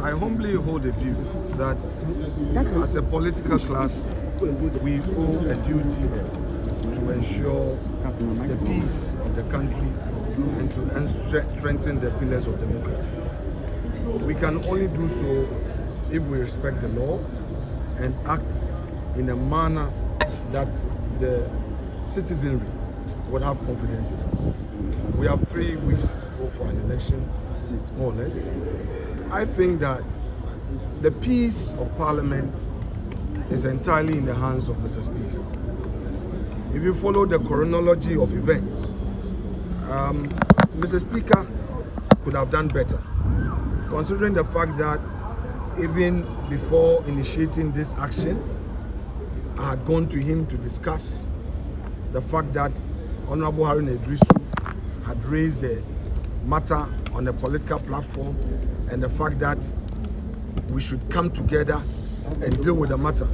I humbly hold a view that as a political class, we owe a duty to ensure the peace of the country and to strengthen the pillars of democracy. We can only do so if we respect the law and act in a manner that the citizenry would have confidence in us. We have 3 weeks to go for an election, more or less. I think that the peace of Parliament is entirely in the hands of Mr. Speaker. If you follow the chronology of events, Mr. Speaker could have done better, considering the fact that even before initiating this action, I had gone to him to discuss the fact that Honorable Harun Idrisu had raised the matter on a political platform and the fact that we should come together and deal with the matter.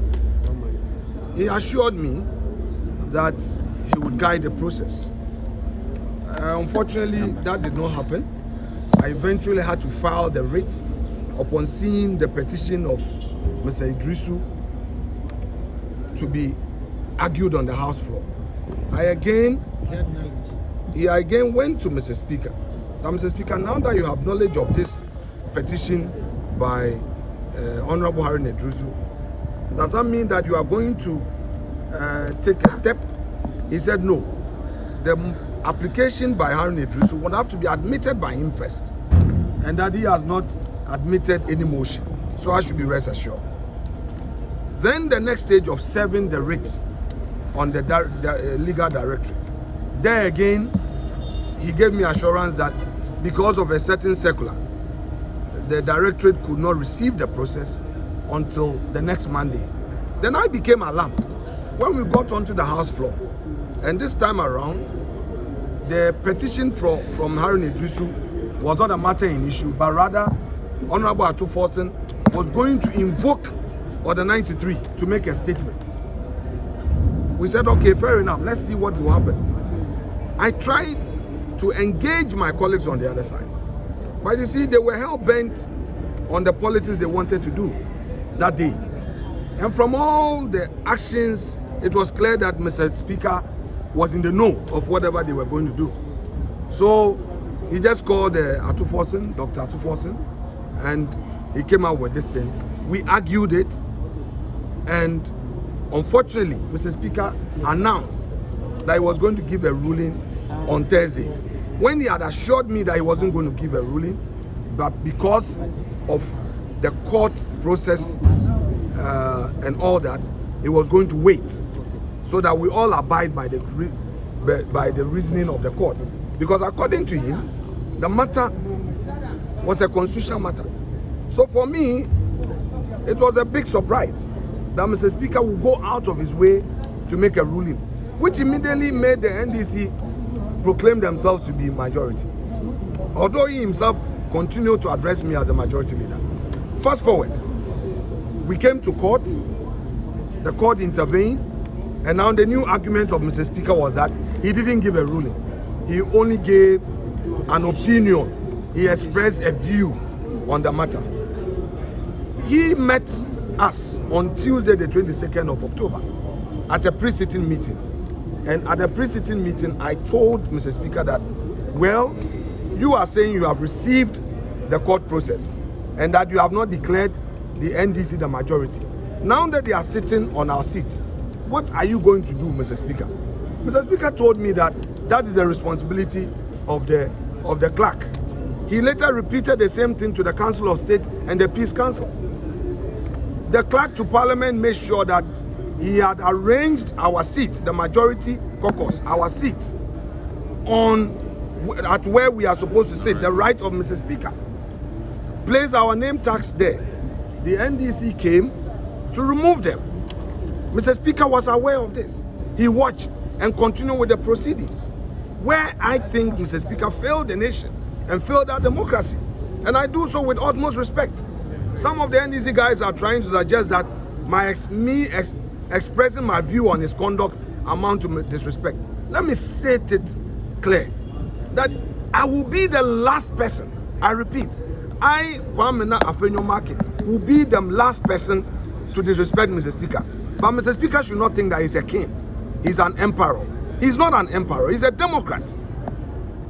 He assured me that he would guide the process. Unfortunately, that did not happen. I eventually had to file the writ upon seeing the petition of Mr. Idrisu to be argued on the House floor. He again went to Mr. Speaker. Now, Mr. Speaker, now that you have knowledge of this petition by Honorable Harun Idrisu, does that mean that you are going to take a step? He said no. The application by Harun Idrisu would have to be admitted by him first, and that he has not admitted any motion. So I should be rest assured. Then the next stage of serving the writ on the legal directorate. There again, he gave me assurance that because of a certain circular, the directorate could not receive the process until the next Monday. Then I became alarmed when we got onto the House floor. And this time around, the petition from Harun Idrisu was not a matter in issue, but rather Honorable Atuforsen was going to invoke Order 93 to make a statement. We said, okay, fair enough, let's see what will happen. I tried to engage my colleagues on the other side. But you see, they were hell-bent on the politics they wanted to do that day. And from all the actions, it was clear that Mr. Speaker was in the know of whatever they were going to do. So he just called Atuforsen, Dr. Atuforsen, and he came out with this thing. We argued it, and unfortunately, Mr. Speaker announced that he was going to give a ruling on Thursday, when he had assured me that he wasn't going to give a ruling, but because of the court process and all that, he was going to wait so that we all abide by the reasoning of the court. Because according to him, the matter was a constitutional matter. So for me, it was a big surprise that Mr. Speaker would go out of his way to make a ruling, which immediately made the NDC proclaim themselves to be majority, although he himself continued to address me as a majority leader. Fast forward, we came to court, the court intervened, and now the new argument of Mr. Speaker was that he didn't give a ruling. He only gave an opinion. He expressed a view on the matter. He met us on Tuesday, the 22nd of October, at a pre-sitting meeting. And at the pre-sitting meeting, I told Mr. Speaker that, well, you are saying you have received the court process and that you have not declared the NDC the majority. Now that they are sitting on our seat, what are you going to do, Mr. Speaker? Mr. Speaker told me that that is a responsibility of the clerk. He later repeated the same thing to the Council of State and the Peace Council. The clerk to Parliament made sure that he had arranged our seat, the majority caucus, our seat, at where we are supposed to sit, the right of Mr. Speaker. Placed our name tags there. The NDC came to remove them. Mr. Speaker was aware of this. He watched and continued with the proceedings, where I think Mr. Speaker failed the nation and failed our democracy. And I do so with utmost respect. Some of the NDC guys are trying to suggest that expressing my view on his conduct amount to disrespect. Let me say it clear that I will be the last person, I repeat, I, Kwame Afenyo-Markin, will be the last person to disrespect Mr. Speaker. But Mr. Speaker should not think that he's a king. He's an emperor. He's not an emperor. He's a Democrat.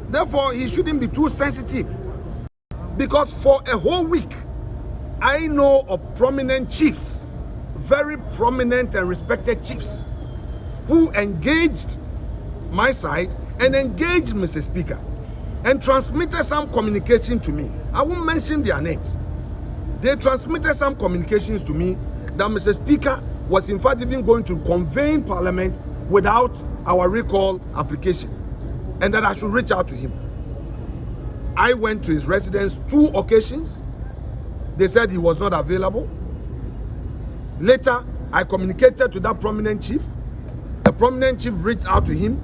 Therefore, he shouldn't be too sensitive. Because for a whole week, I know of prominent chiefs, very prominent and respected chiefs, who engaged my side and engaged Mr. Speaker and transmitted some communication to me. I won't mention their names. They transmitted some communications to me that Mr. Speaker was in fact even going to convene Parliament without our recall application, and that I should reach out to him. I went to his residence 2 occasions. They said he was not available. Later, I communicated to that prominent chief. The prominent chief reached out to him.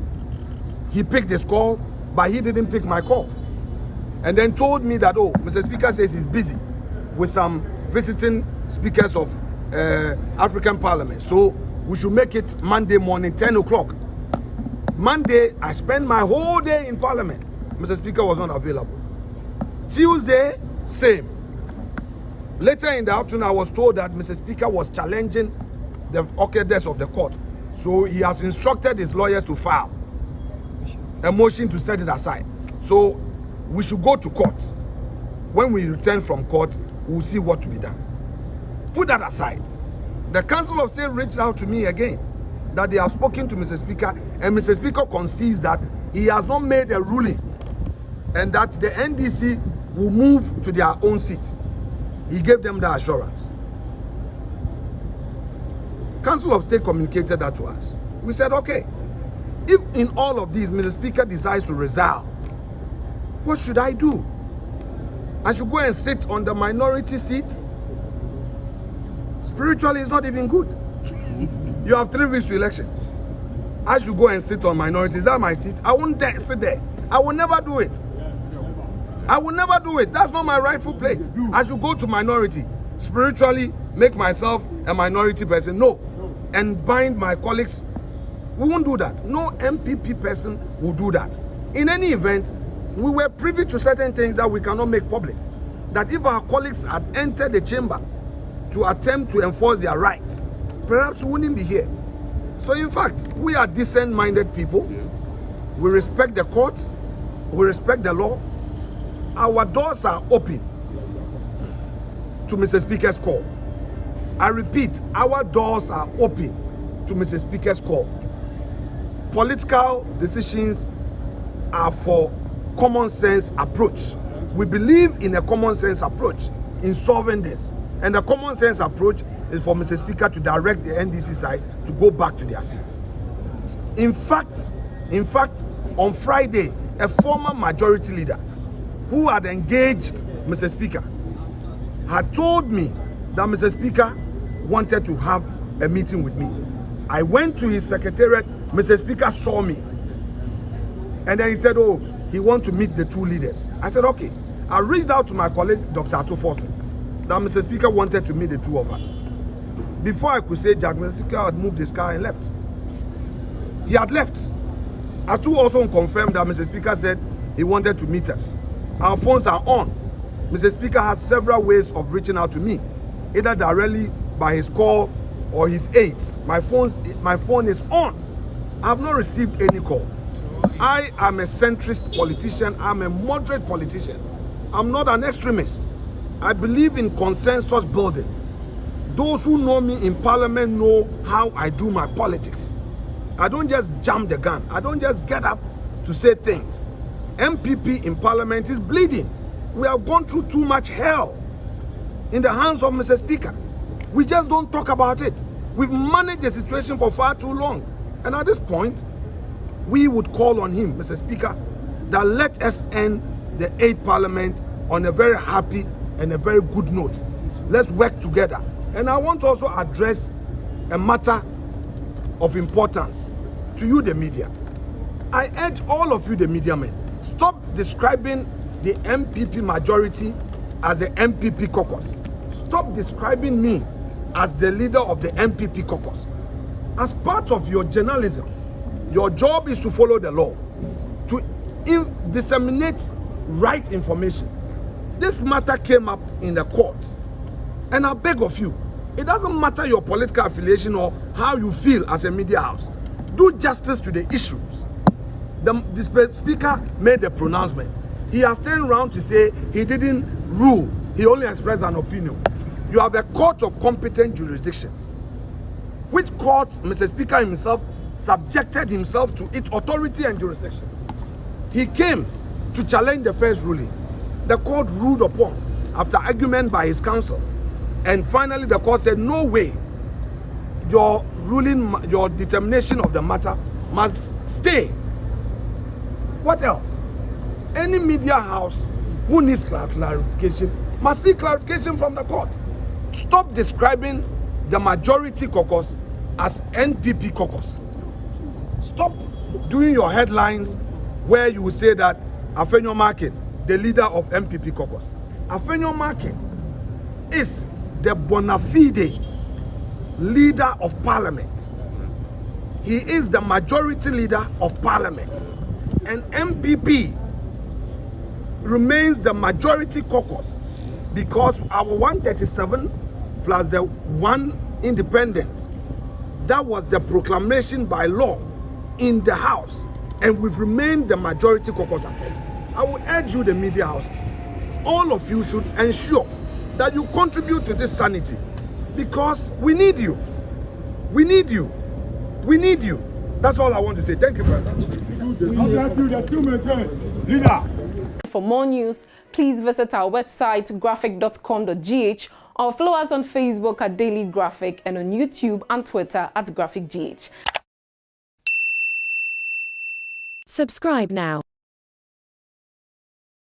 He picked his call, but he didn't pick my call. And then told me that, oh, Mr. Speaker says he's busy with some visiting speakers of African Parliament. So we should make it Monday morning, 10 o'clock. Monday, I spent my whole day in Parliament. Mr. Speaker was not available. Tuesday, same. Later in the afternoon, I was told that Mr. Speaker was challenging the okayedness of the court. So he has instructed his lawyers to file a motion to set it aside. So we should go to court. When we return from court, we'll see what to be done. Put that aside. The Council of State reached out to me again that they have spoken to Mr. Speaker, and Mr. Speaker concedes that he has not made a ruling and that the NDC will move to their own seat. He gave them the assurance. Council of State communicated that to us. We said, okay, if in all of these Mr. Speaker decides to resign, what should I do? I should go and sit on the minority seat? Spiritually, it's not even good. You have 3 weeks to election. I should go and sit on minority. Is that my seat? I won't dare sit there. I will never do it. I will never do it. That's not my rightful place. I should go to minority. Spiritually, make myself a minority person. No. And bind my colleagues. We won't do that. No MPP person will do that. In any event, we were privy to certain things that we cannot make public. That if our colleagues had entered the chamber to attempt to enforce their rights, perhaps we wouldn't be here. So in fact, we are decent-minded people. We respect the courts. We respect the law. Our doors are open to Mr. Speaker's call. I repeat, our doors are open to Mr. Speaker's call. Political decisions are for common sense approach. We believe in a common sense approach in solving this. And the common sense approach is for Mr. Speaker to direct the NDC side to go back to their seats. In fact, on Friday, a former majority leader who had engaged Mr. Speaker had told me that Mr. Speaker wanted to have a meeting with me. I went to his secretariat. Mr. Speaker saw me. And then he said, oh, he wants to meet the 2 leaders. I said, okay. I reached out to my colleague, Dr. Atufosin, that Mr. Speaker wanted to meet the 2 of us. Before I could say Jack, Mr. Speaker had moved his car and left. He had left. Atu also confirmed that Mr. Speaker said he wanted to meet us. Our phones are on. Mr. Speaker has several ways of reaching out to me, either directly by his call or his aides. My phone is on. I have not received any call. I am a centrist politician. I'm a moderate politician. I'm not an extremist. I believe in consensus building. Those who know me in Parliament know how I do my politics. I don't just jump the gun. I don't just get up to say things. MPP in Parliament is bleeding. We have gone through too much hell in the hands of Mr. Speaker. We just don't talk about it. We've managed the situation for far too long. And at this point, we would call on him, Mr. Speaker, that let us end the 8th Parliament on a very happy and a very good note. Let's work together. And I want to also address a matter of importance to you, the media. I urge all of you, the media men, stop describing the MPP majority as the MPP caucus. Stop describing me as the leader of the MPP caucus. As part of your journalism, your job is to follow the law, to disseminate right information. This matter came up in the court, and I beg of you, it doesn't matter your political affiliation or how you feel as a media house. Do justice to the issues. The speaker made the pronouncement. He has turned around to say he didn't rule. He only expressed an opinion. You have a court of competent jurisdiction. Which court, Mr. Speaker himself, subjected himself to its authority and jurisdiction. He came to challenge the first ruling. The court ruled upon after argument by his counsel. And finally, the court said, no way. Your ruling, your determination of the matter must stay. What else? Any media house who needs clarification must seek clarification from the court. Stop describing the majority caucus as NPP caucus. Stop doing your headlines where you will say that Afenyo-Markin, the leader of NPP caucus. Afenyo-Markin is the bona fide leader of parliament. He is the majority leader of parliament. And MPP remains the majority caucus because our 137 plus the one independent, that was the proclamation by law in the House, and we've remained the majority caucus. I said, I will urge you, the media houses, all of you should ensure that you contribute to this sanity, because we need you. We need you. We need you. That's all I want to say. Thank you very much. God bless you. They're still maintained. Leader. For more news, please visit our website graphic.com.gh or follow us on Facebook at Daily Graphic and on YouTube and Twitter at GraphicGH. Subscribe now.